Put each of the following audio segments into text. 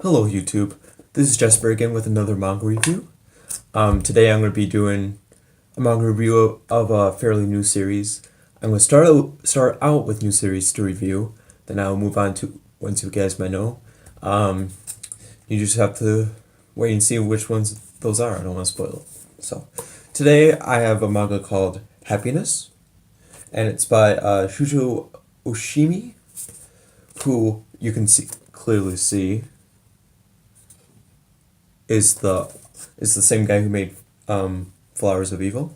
Hello YouTube, this is Jesper again with another manga review. Today I'm going to be doing a manga review of a fairly new series. I'm going to start out with new series to review, then I'll move on to ones you guys might know. Um, you just have to wait and see which ones those are. I don't want to spoil it. So, today I have a manga called Happiness, and it's by Shujo Oshimi, who you can clearly see is the same guy who made Flowers of Evil,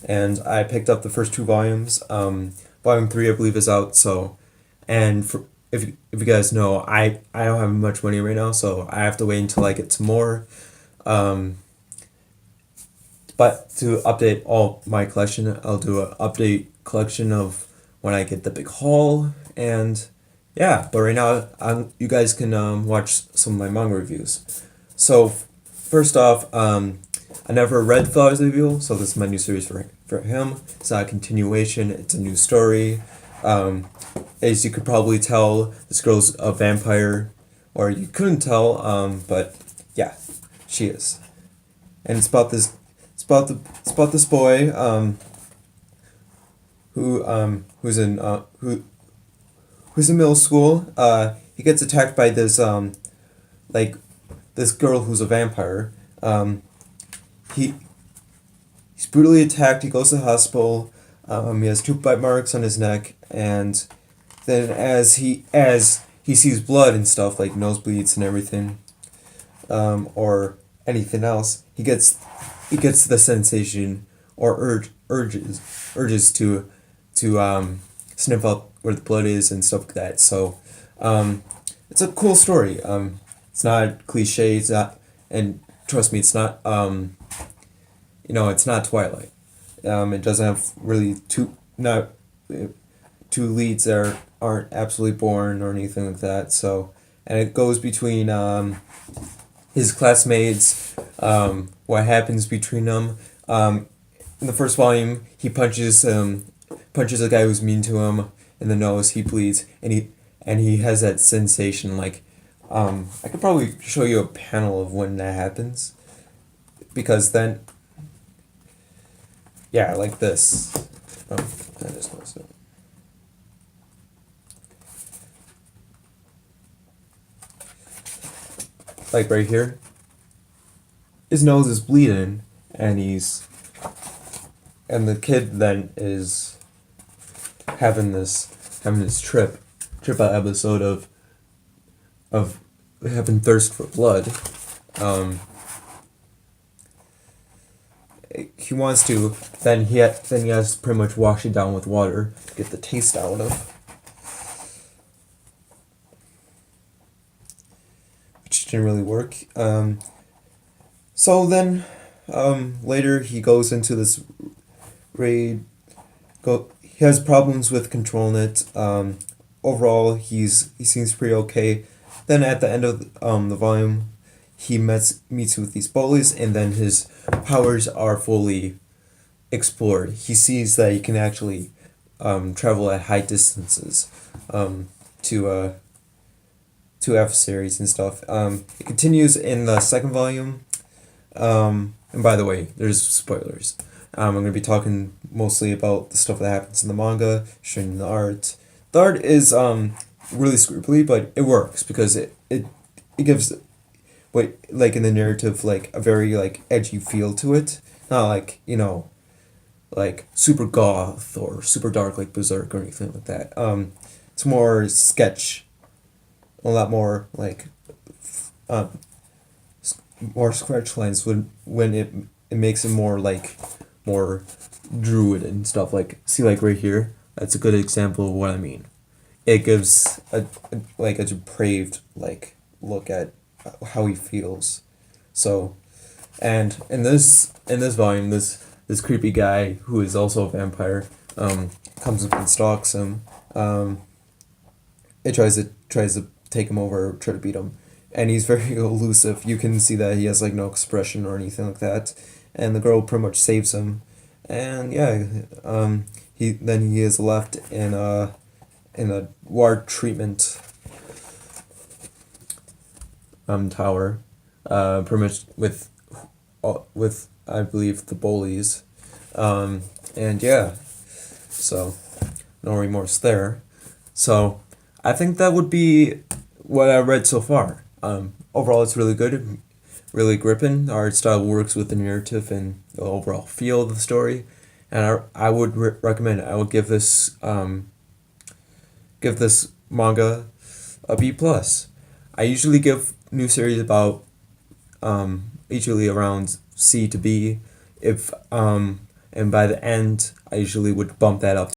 and I picked up the first two volumes. Volume three, I believe, is out. So, and for if you guys know, I don't have much money right now, so I have to wait until I get some more. Um, but to update all my collection, I'll do an update collection of when I get the big haul, and yeah. But right now, you guys can watch some of my manga reviews. So first off, I never read Flowers of Evil, so this is my new series for him. It's not a continuation, it's a new story. As you could probably tell, this girl's a vampire, or you couldn't tell, but yeah, she is. And it's about this boy, who's in middle school. He gets attacked by this, like, this girl who's a vampire. He he's brutally attacked. He goes to the hospital. He has two bite marks on his neck, and then as he sees blood and stuff like nosebleeds and everything, or anything else, he gets the sensation or urges to sniff out where the blood is and stuff like that. So, it's a cool story. It's not cliche. It's not, and trust me, it's not. It's not Twilight. It doesn't have really two leads that aren't absolutely born or anything like that. So, and it goes between his classmates, what happens between them. In the first volume, he punches a guy who's mean to him in the nose. He bleeds, and he has that sensation like. I could probably show you a panel of when that happens, because then, yeah, like this. That is close. Like right here, his nose is bleeding, and and the kid then is having this trip out episode of having thirst for blood. Um, he wants to. Then he has to pretty much wash it down with water to get the taste out of, which didn't really work. So then, later he goes into this raid. He has problems with controlling it. Overall, he seems pretty okay. Then at the end of the volume, he meets with these bullies, and then his powers are fully explored. He sees that he can actually travel at high distances, to adversaries and stuff. It continues in the second volume. And by the way, there's spoilers. I'm going to be talking mostly about the stuff that happens in the manga, showing the art. The art is really scribbly, but it works because it gives, like in the narrative, like a very like edgy feel to it. Not like, like super goth or super dark like Berserk or anything like that. It's more sketch, a lot more like um, more scratch lines when it makes it more like more druid and stuff. Like, see, like right here, that's a good example of what I mean. It gives like a depraved like look at how he feels. So, and in this volume, this creepy guy who is also a vampire comes up and stalks him. It tries to take him over, try to beat him, and he's very elusive. You can see that he has like no expression or anything like that, and the girl pretty much saves him, and yeah, he is left in a ward treatment tower, pretty much with I believe the bullies, and yeah, so no remorse there. So I think that would be what I read so far. Overall, it's really good, really gripping. The art style works with the narrative and the overall feel of the story, and I would recommend it. I would give this manga a B plus. I usually give new series about usually around C to B, if and by the end I usually would bump that up